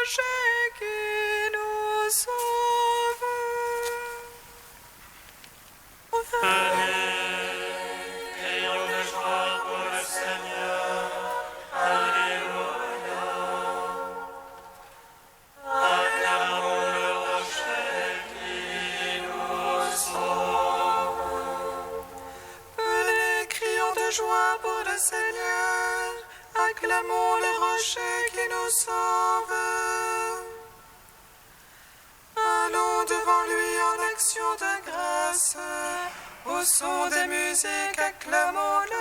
rocher qui nous sauve. Joie pour le Seigneur, acclamons le rocher qui nous sauve. Allons devant lui en action de grâce, au son des musiques, acclamons-le.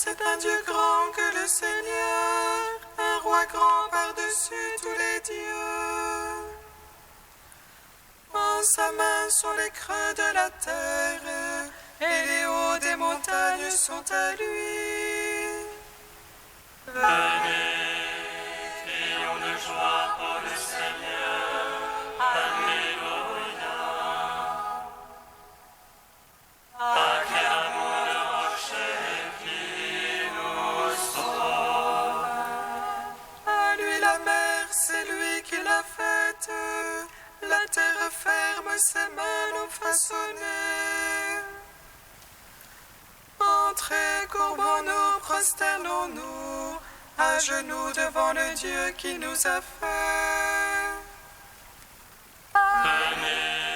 C'est un Dieu grand que le Seigneur, un roi grand par-dessus tous les dieux. En sa main sont les creux de la terre, et les hauts des montagnes sont à lui. Venez, crions de joie pour le Seigneur. Alléluia. Acclamons le rocher qui nous sauve. À lui la mer, c'est lui qui l'a faite. La terre ferme, ses mains l'ont façonnée. Entrez, courbons-nous, prosternons-nous, à genoux devant le Dieu qui nous a fait. Venez,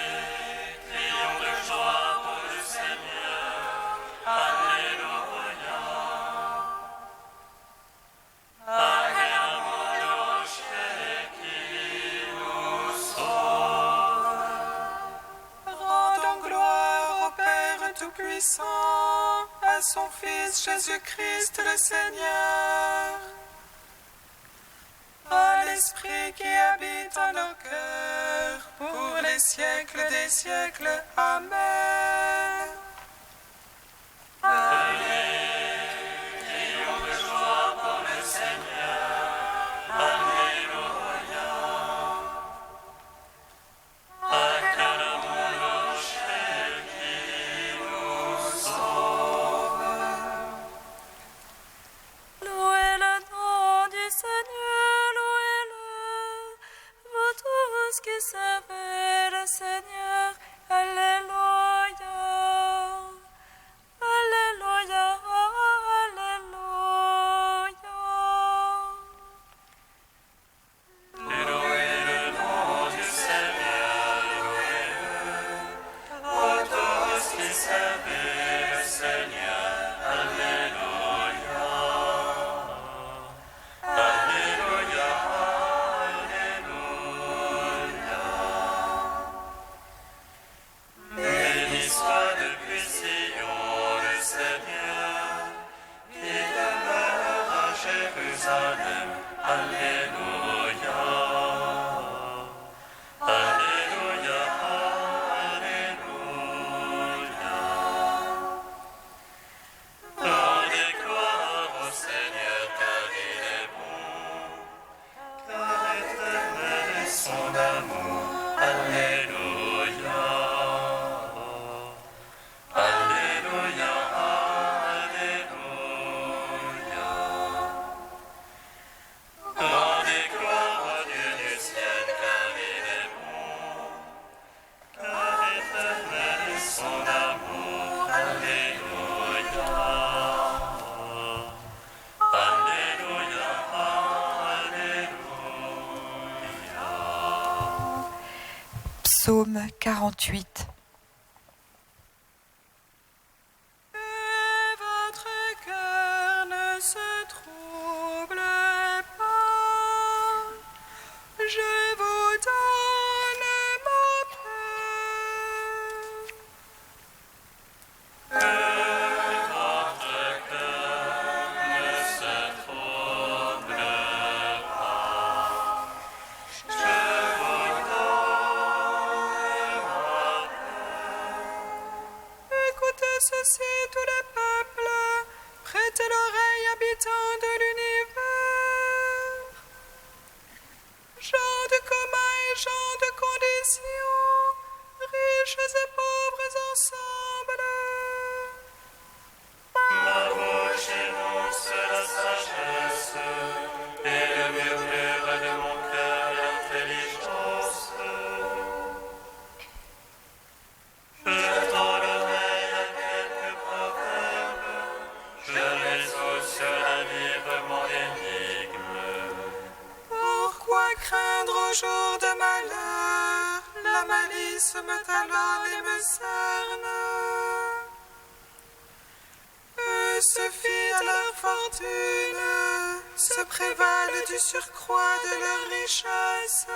crions de joie pour le Seigneur. Alléluia. Acclamons le rocher qui nous sauve. Rendons gloire au Père Tout-Puissant, à son Fils Jésus-Christ le Seigneur, à l'Esprit qui habite en nos cœurs, pour les siècles des siècles. Amen. Venez, crions de joie pour le Seigneur. Alléluia. Acclamons le rocher qui nous sauve. Louez le nom du Seigneur, louez-le, vous tous qui servez le Seigneur. Alléluia. Alléluia. Alléluia. Louez le nom du Seigneur, louez-le, vous tous qui servez le Seigneur. Alléluia. Alléluia. Alléluia. Béni soit depuis Sion le Seigneur, qui demeure à Jérusalem. Alléluia. Alléluia. Alléluia. Rendez gloire au Seigneur, car il est bon, car éternel est son amour. Alléluia. Alléluia. Alléluia. Rendez gloire au Dieu du ciel, car il est bon, car éternel est son amour. Alléluia. Alléluia. Alléluia. Psaume 48. Que votre cœur ne se trouble pas, je vous donne ma paix. Votre cœur ne se trouble pas. Je vous donne ma paix. Écoutez ceci, tout le peuple, prêtez l'oreille, habitants de l'Union. Au jour de malheur, la malice me talonne et me cerne. Eux se fient à leur fortune, se prévalent du surcroît de leur richesse.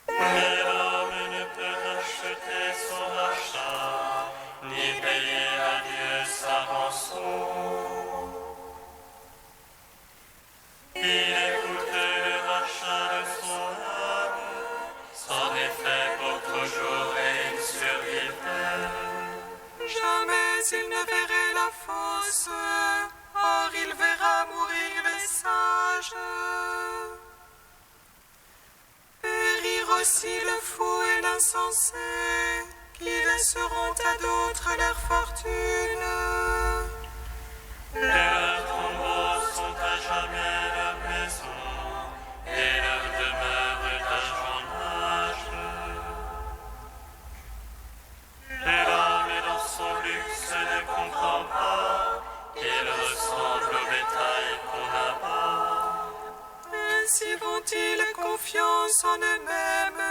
Mais l'homme ne peut racheter son rachat, ni payer à Dieu sa rançon. Il écoute le rachat de son âme, son effet pour toujours et il survivrait. Jamais il ne verrait la fosse, or il verra mourir les sages. Périr aussi le fou et l'insensé, qui laisseront à d'autres leur fortune. Leurs tombeaux sont à jamais leur maison, et leur demeure d'âge en âge. L'homme est dans son luxe ne comprend pas, il ressemble au bétail qu'on abat. Ainsi vont-ils confiance en eux-mêmes,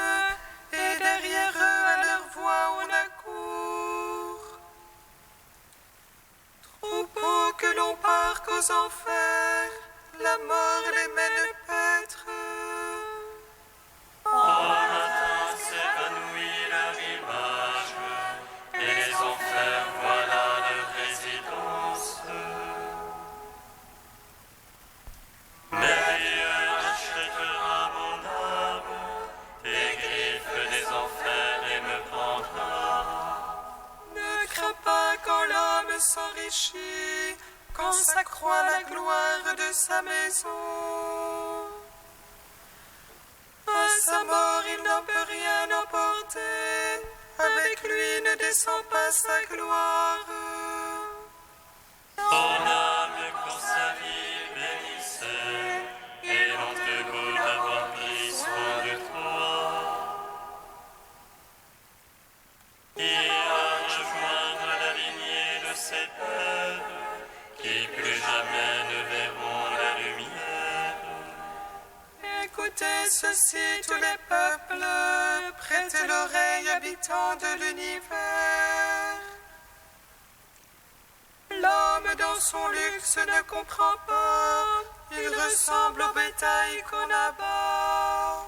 et derrière eux à leur voix on accourt. Troupeaux que l'on parque aux enfers, la mort les mène paître. En matin s'évanouit leur image, et les enfers voilà leur résidence. Mais Dieu rachètera mon âme, des griffes des enfers et me prendra. Ne crains pas quand l'homme s'enrichit, quand s'accroît la gloire de sa maison. À sa mort il n'en peut rien emporter, avec lui ne descend pas sa gloire. Ton âme pour sa vie bénissait, et l'on te goûte d'avoir pris soin de toi. Ira rejoindre la lignée de ses pères, qui plus jamais ne verront la lumière. Écoutez ceci tous les peuples, prêtez l'oreille habitants de l'univers. L'homme dans son luxe ne comprend pas, il ressemble au bétail qu'on abat.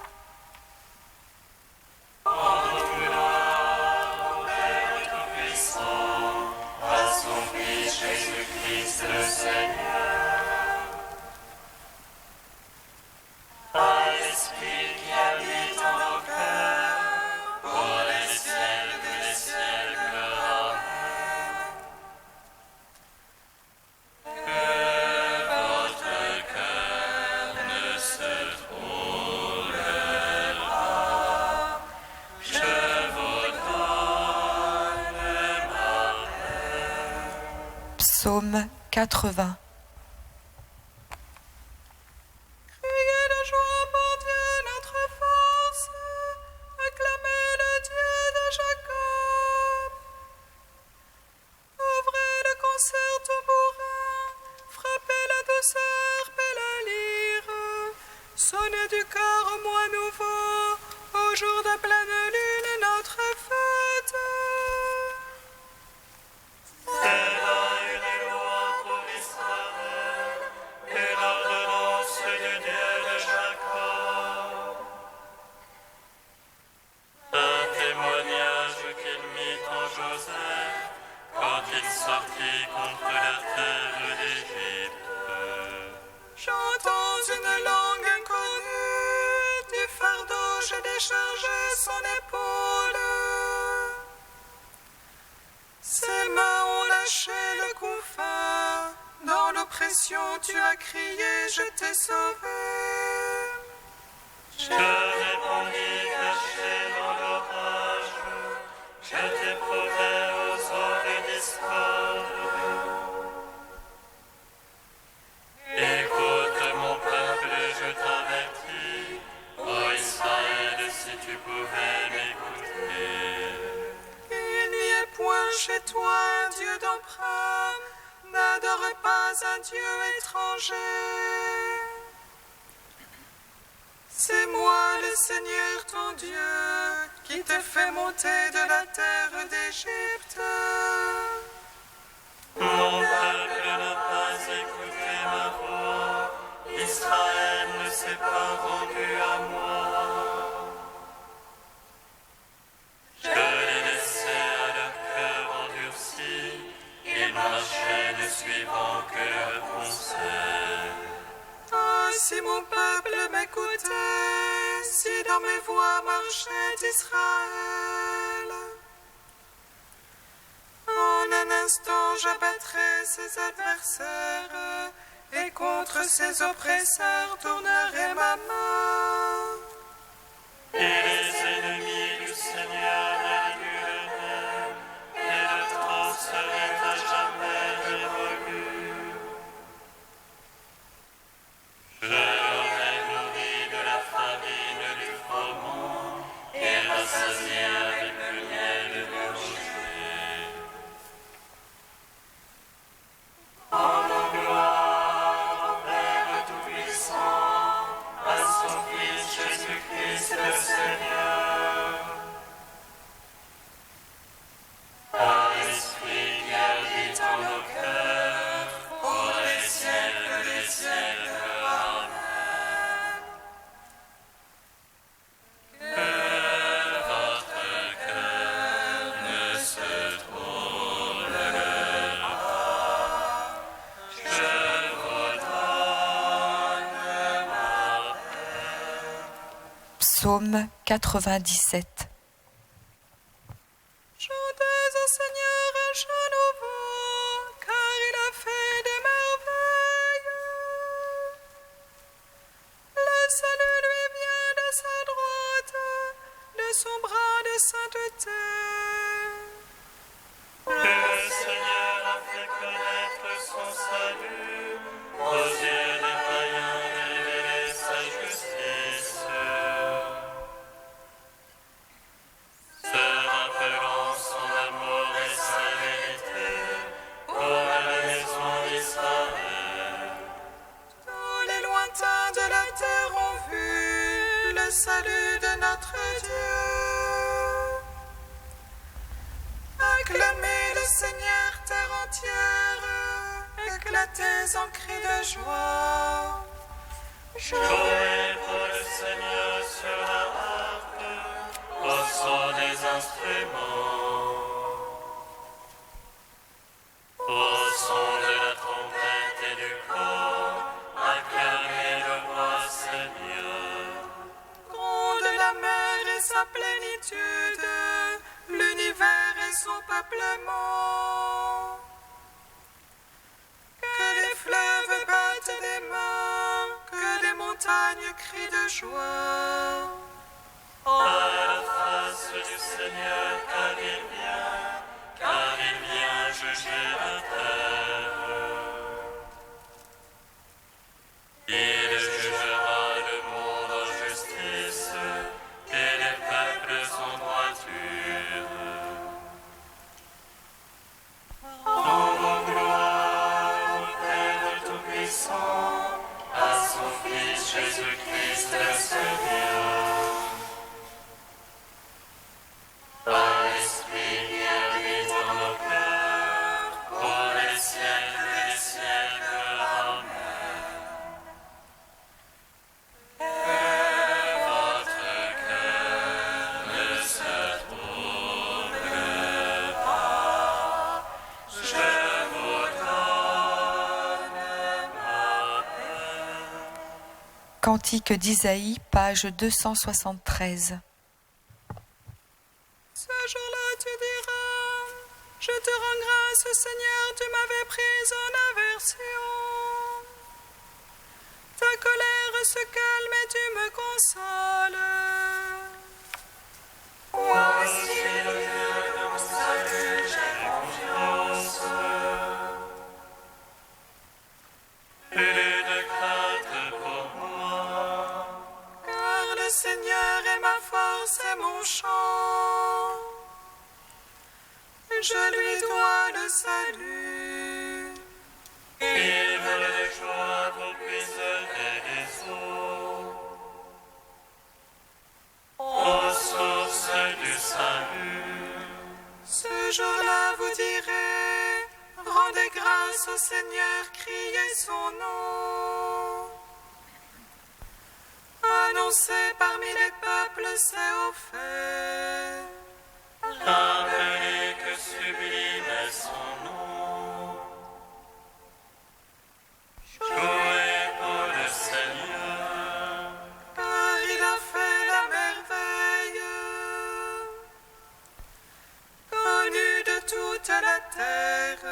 Tout-puissant, à son Fils Jésus-Christ le Seigneur, à l'Esprit qui habite en nos cœurs, pour les siècles des siècles. Amen. Que votre cœur ne se trouble pas, je vous donne ma paix. Psaume 80. Criez de joie pour Dieu notre force, acclamez le Dieu de Jacob. Ouvrez le concert tambourin, frappez la douceur, paix la lyre, sonnez du cœur au mois nouveau, au jour de pleine lune notre fête. C'est là une loi pour Israël, et l'ordonnance du Dieu de Jacob. Un témoignage qu'il mit en Joseph, quand il sortit contre la terre d'Égypte. Chantons une langue inconnue, du fardeau j'ai déchargé son épaule. Ses mains ont lâché le couffin, dans l'oppression tu as crié, je t'ai sauvé. Je répondis caché dans l'orage, je t'éprouvai aux eaux de discorde. Écoute mon peuple, je t'avertis, ô Israël, si tu pouvais m'écouter. Il n'y ait point chez toi un Dieu d'emprunt, n'adore pas un Dieu étranger. C'est moi le Seigneur ton Dieu, qui te fait monter de la terre d'Égypte. Mon peuple n'a pas écouté ma voix, Israël ne s'est pas rendu à moi. Je les laissais à leur cœur endurci, ils marchaient ne suivant que leur conseil. Ah, si mon peuple m'écoutait, si dans mes voies marchait Israël. En un instant, j'abattrai ses adversaires, et contre ses oppresseurs tournerai ma main. Et les ennemis du Seigneur annuleraient, et le trône serait à jamais révolu. Je l'aurais nourri de la farine du froment, et rassasié avec le miel du rocher. Rendons gloire au Père Tout-Puissant, à son Fils Jésus-Christ le Seigneur. Par l'Esprit qui habite en nos cœurs, pour les siècles des siècles. Amen. Que votre cœur ne se trouble pas. Je vous donne ma Psaume 97. Chantez au Seigneur un chant nouveau, car il a fait des merveilles. Le salut lui vient de sa droite, de son bras de sainteté. Le Seigneur a fait connaître son salut, aux yeux des païens révélé sa justice. Se rappelant son amour et sa vérité, pour la maison d'Israël. Tous les lointains de la terre ont vu le salut de notre Dieu. Acclamez le Seigneur terre entière, éclatez en cris de joie. Jouez pour le Seigneur sur la harpe, au son des instruments. Au son de la trompette et du cor, acclamez le roi Seigneur. Gronde la mer et sa plénitude, l'univers et son peuplement. Que les fleuves battent des mains, que les montagnes crient de joie. À la face du Seigneur, car il vient juger la terre. Il jugera le monde en justice, et les peuples en droiture. Rendons gloire au Père Tout-Puissant, à son Fils Jésus-Christ le Seigneur. Par l'Esprit qui habite en nos cœurs, pour les siècles des siècles. Amen. Que votre cœur ne se trouble pas. Je vous donne ma paix. Cantique d'Isaïe, page 273. Ce jour-là, tu diras, je te rends grâce, Seigneur, tu m'avais prise en aversion. Ta colère se calme et tu me consoles. Voici le Dieu de mon salut, j'ai confiance. Plus de crainte pour moi. Car le Seigneur est ma force et mon chant. Je lui dois le salut. Vive de joie, vous puiserez les eaux. Seigneur, criez son nom. Annoncez parmi les peuples ses hauts faits. Rappelez que sublime est son nom. Jouez pour le Seigneur. Car il a fait la merveille, connue de toute la terre.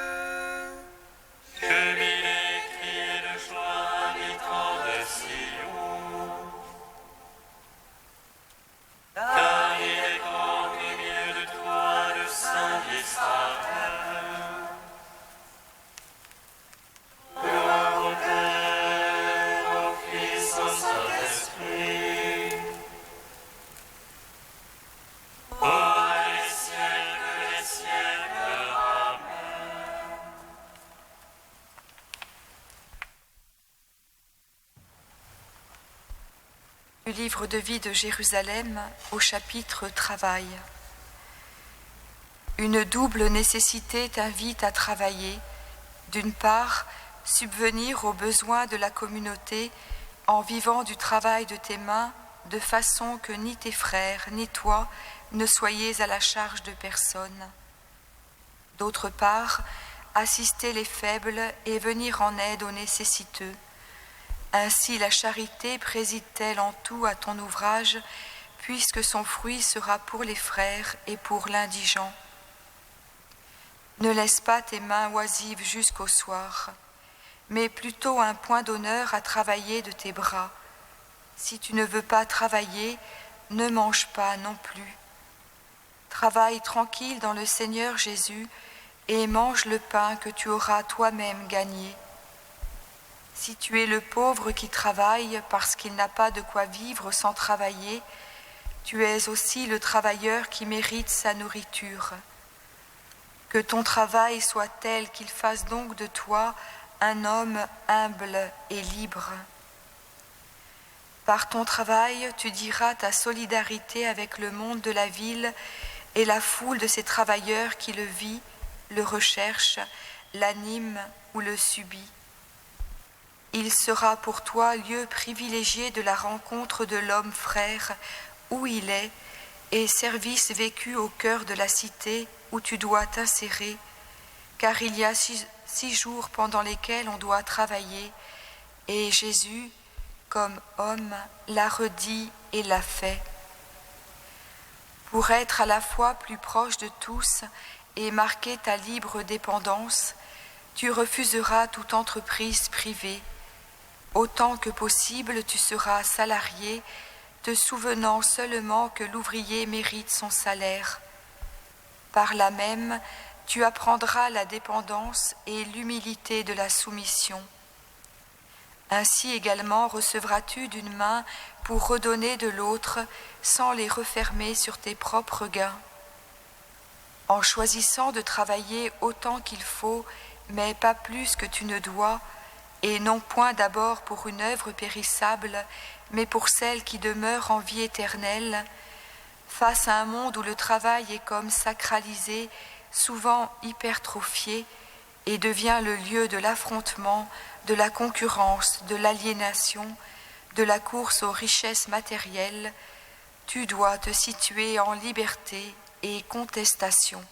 Jubilez, criez de joie, habitants de Sion. Car il est grand au milieu de toi, le Saint d'Israël. Gloire au Père, au Fils, au Saint-Esprit. Ô les siècles, Amen. Du livre de vie de Jérusalem au chapitre Travail. Une double nécessité t'invite à travailler. D'une part, subvenir aux besoins de la communauté en vivant du travail de tes mains, de façon que ni tes frères ni toi ne soyez à la charge de personne. D'autre part, assister les faibles et venir en aide aux nécessiteux. Ainsi la charité préside-t-elle en tout à ton ouvrage, puisque son fruit sera pour les frères et pour l'indigent. Ne laisse pas tes mains oisives jusqu'au soir, mais plutôt un point d'honneur à travailler de tes bras. Si tu ne veux pas travailler, ne mange pas non plus. Travaille tranquille dans le Seigneur Jésus et mange le pain que tu auras toi-même gagné. Si tu es le pauvre qui travaille parce qu'il n'a pas de quoi vivre sans travailler, tu es aussi le travailleur qui mérite sa nourriture. Que ton travail soit tel qu'il fasse donc de toi un homme humble et libre. Par ton travail, tu diras ta solidarité avec le monde de la ville et la foule de ces travailleurs qui le vit, le recherche, l'anime ou le subit. Il sera pour toi lieu privilégié de la rencontre de l'homme frère où il est et service vécu au cœur de la cité où tu dois t'insérer, car il y a 6 jours pendant lesquels on doit travailler, et Jésus, comme homme, l'a redit et l'a fait. Pour être à la fois plus proche de tous et marquer ta libre dépendance, tu refuseras toute entreprise privée. Autant que possible, tu seras salarié, te souvenant seulement que l'ouvrier mérite son salaire. Par là même, tu apprendras la dépendance et l'humilité de la soumission. Ainsi également recevras-tu d'une main pour redonner de l'autre sans les refermer sur tes propres gains. En choisissant de travailler autant qu'il faut, mais pas plus que tu ne dois, et non point d'abord pour une œuvre périssable, mais pour celle qui demeure en vie éternelle, face à un monde où le travail est comme sacralisé, souvent hypertrophié, et devient le lieu de l'affrontement, de la concurrence, de l'aliénation, de la course aux richesses matérielles, tu dois te situer en liberté et contestation.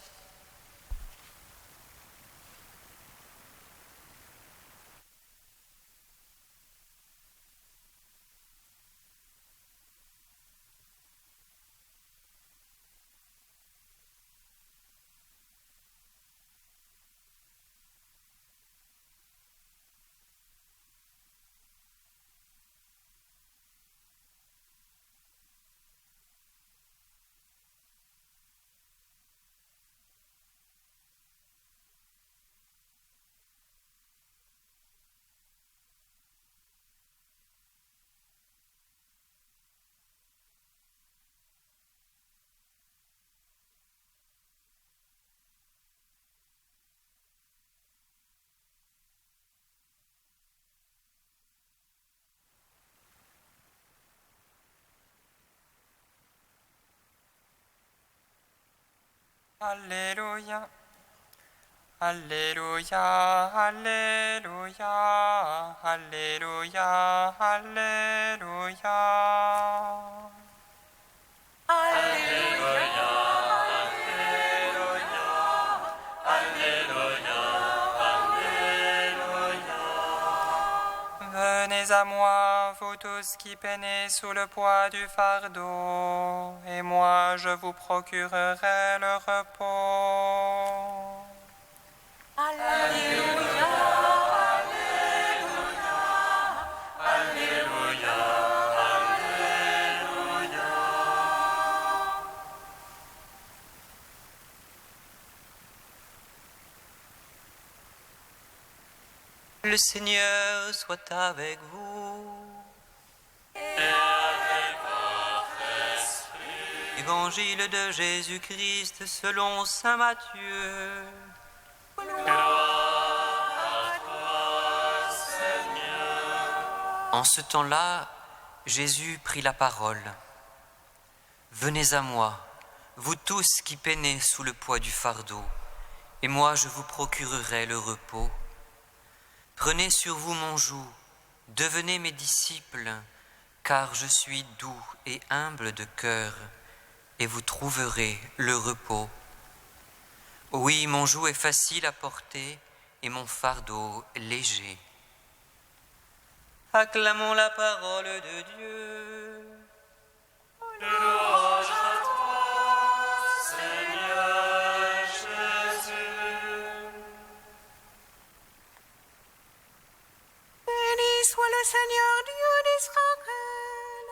Alléluia. Alléluia, Alléluia, Alléluia, Alléluia. Venez à moi, vous tous qui peinez sous le poids du fardeau, et moi je vous procurerai le repos. Alléluia, Alléluia, Alléluia, Alléluia. Le Seigneur soit avec vous. Et avec votre esprit. Évangile de Jésus-Christ selon saint Matthieu. En ce temps-là, Jésus prit la parole. Venez à moi, vous tous qui peinez sous le poids du fardeau, et moi je vous procurerai le repos. Prenez sur vous mon joug, devenez mes disciples, car je suis doux et humble de cœur, et vous trouverez le repos. Oui, mon joug est facile à porter, et mon fardeau léger. Acclamons la parole de Dieu. Louange à toi, Seigneur Jésus. Béni soit le Seigneur Dieu d'Israël.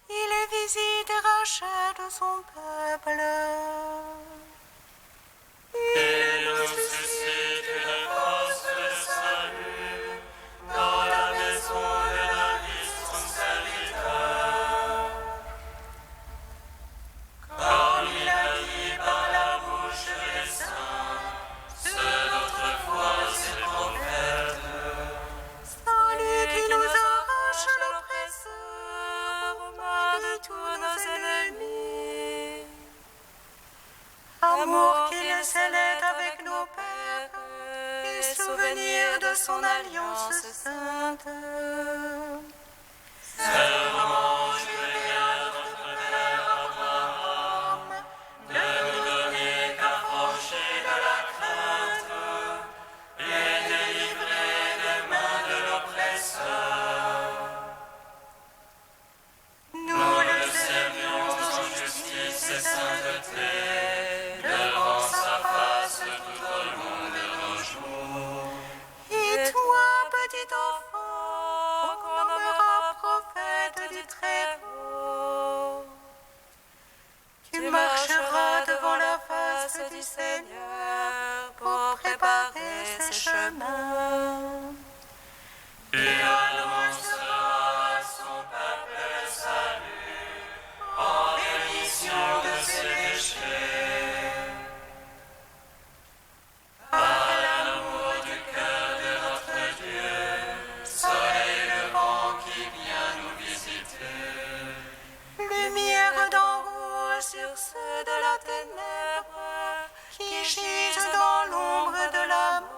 Il visite et rachète son peuple. Il nous suscite une force de salut dans la maison de David, son serviteur. Comme il a dit par la bouche des saints, ceux d'autrefois ses prophètes. Salut qui nous arrache l'oppresseur aux mains de tous nos ennemis. Amour qu'il scellait avec nos pères et souvenir de son alliance sainte. Serment juré à notre père Abraham de nous donner qu'affranchis de la crainte et délivrés des mains de l'oppresseur. Nous le servions en justice et sainteté devant sa face tout au long de nos jours. Et toi, petit enfant, qu'on nommera prophète du Très-Haut, tu marcheras devant la face du Seigneur pour préparer ses chemins. Il annoncera à son peuple le salut en rémission de ses péchés. Par l'amour du cœur de notre Dieu, soleil levant qui vient nous visiter. Lumière d'en haut sur ceux de la ténèbre qui gisent dans l'ombre de la mort.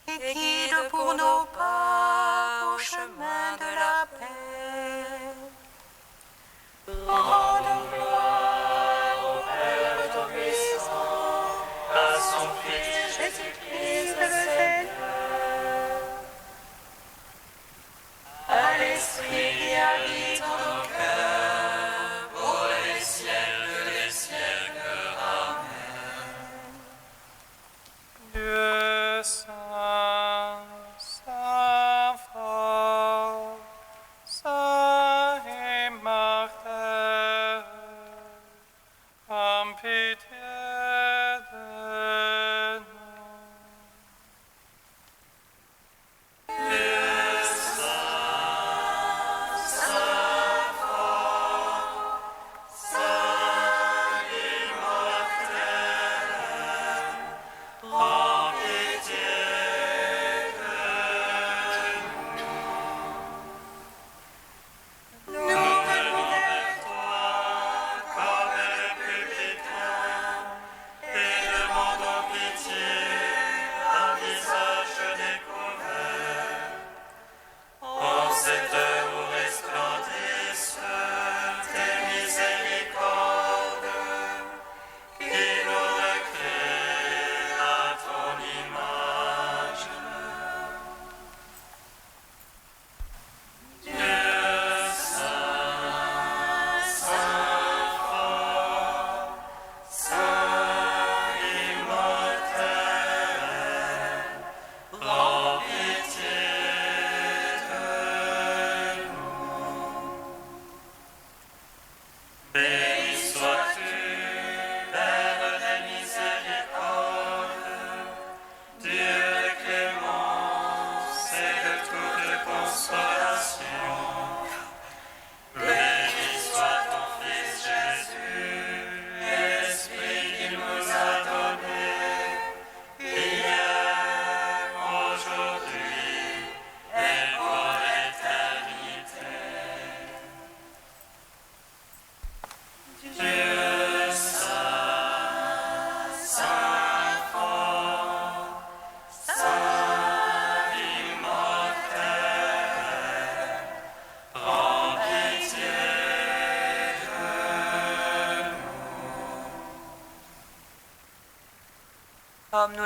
Et guide pour nos pas au chemin de la paix. Rendons gloire au Père Tout-Puissant, À son Fils Jésus-Christ le Seigneur, à l'Esprit qui habite en nos cœurs, pour les siècles des siècles. Amen. Dieu saint, saint.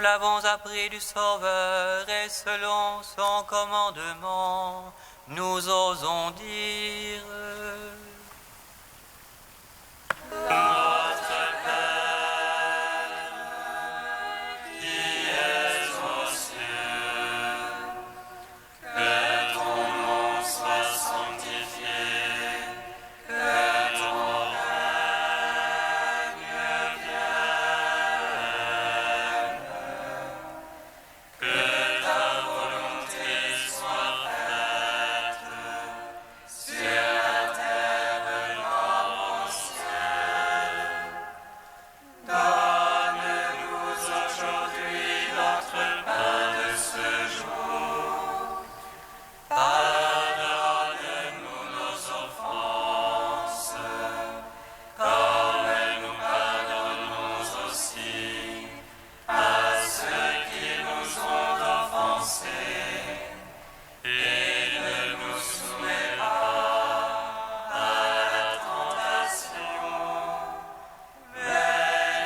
l'avons appris du Sauveur et selon son commandement, nous osons dire: Notre Père, qui es aux cieux, que ton nom soit sanctifié, que ton règne vienne, que ta volonté soit faite sur la terre comme au ciel. Donne-nous aujourd'hui notre pain de ce jour. Pardonne-nous nos offenses, comme nous pardonnons aussi à ceux qui nous ont offensés. Et ne nous soumets pas à la tentation, mais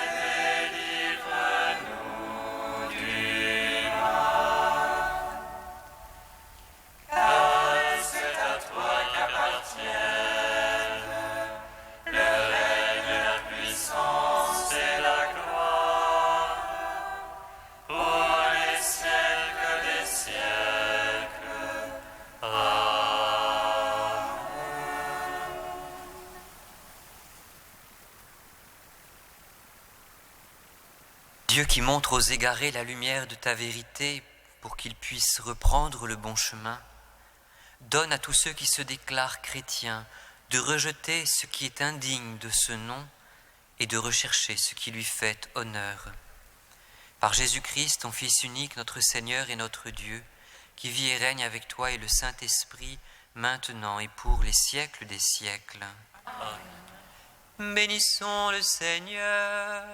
délivre-nous du mal. Car c'est à toi qu'appartiennent le règne, la puissance et la gloire, pour les siècles des siècles. Amen. Dieu qui montre aux égarés la lumière de ta vérité pour qu'ils puissent reprendre le bon chemin, donne à tous ceux qui se déclarent chrétiens de rejeter ce qui est indigne de ce nom et de rechercher ce qui lui fait honneur. Par Jésus-Christ, ton Fils unique, notre Seigneur et notre Dieu, qui vit et règne avec toi et le Saint-Esprit, maintenant et pour les siècles des siècles. Amen. Bénissons le Seigneur.